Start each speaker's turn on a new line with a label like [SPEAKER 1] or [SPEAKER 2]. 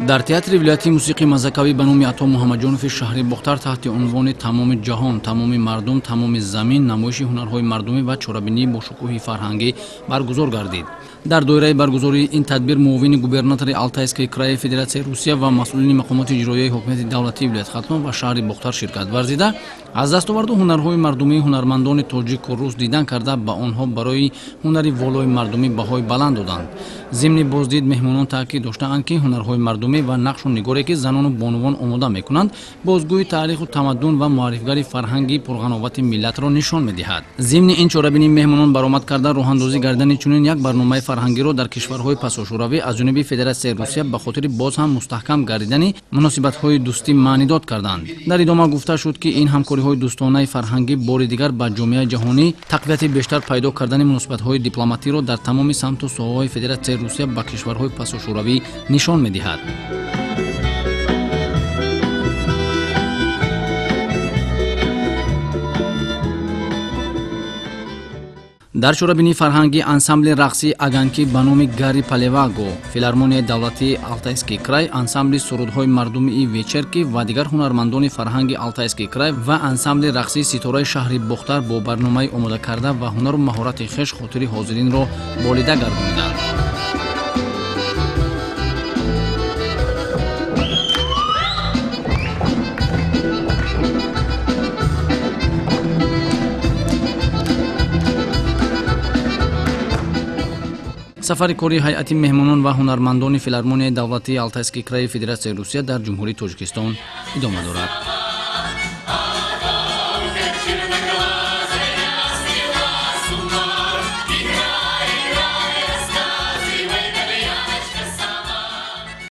[SPEAKER 1] дар театри вилояти мусиқии маззакавӣ ба номи Ато Муҳаммаҷонови шаҳри Бухтар таҳти унвони «Тамоми ҷаҳон, тамоми мардум, тамоми замин» намоиши ҳунарҳои мардумӣ ва чорабинии бошукӯҳи фарҳангӣ баргузор гардид. Дар доираи баргузории ин тадбир муовини губернатори Алтайскии краи Федератсияи Русия ва масъулини мақомоти иҷроияи ҳокимияти давлатии Вилоятхатлон ва шаҳри Бухтар ширкат варзида, аз дастоварду ҳунарҳои мардумии ҳунармандони тоҷику рус дидан карда ба онҳо барои ҳунари волои мардумӣ баҳои баланд доданд. Зимни боздид меҳмонон таъкид доштаанд ки ҳунарҳои мардумӣ ва нақшу нигоре ки занону бонувон омода мекунанд, бозгӯи таъриху тамаддун ва муаррифгари фарҳанги пурғановати миллатро нишон медиҳад. Зимни ин чорабини меҳмонон баромад карда роҳандозӣ кардани чунин як барномаи фарҳангиро дар кишварҳои пасошӯравӣ аз ҷониби Федератсияи Русия ба хотири боз ҳам мустаҳкам гардидани муносибатҳои дӯстӣ маънидод карданд. Дар идома гуфта шуд ки ин ҳамкориҳои дӯстонаи фарҳангӣ бори дигар ба ҷомеаи ҷаҳонӣ тақвияти бештар пайдо кардани муносибатҳои дипломатиро дар тамоми самту соҳаҳои Федератсияи Русия ба кишварҳои пасошӯравӣ нишон медиҳад. дар чорабинии фарҳангӣ ансамбли рақси аганки ба номи Гари Палеваго, филармонияи давлатии Алтайскии край, ансамбли сурудҳои мардумии Вечерки ва дигар ҳунармандони фарҳанги Алтайскии край ва ансамбли рақсии ситораи шаҳри Бухтар бо барномаи омода карда ва ҳунару маҳорати хеш хотири ҳозиринро болида гардониданд. сафари кори ҳайати меҳмонон ва ҳунармандони филармонияи давлатии Алтайскии краи Федератсияи Русия дар ҷумҳурии Тоҷикистон идома дорад.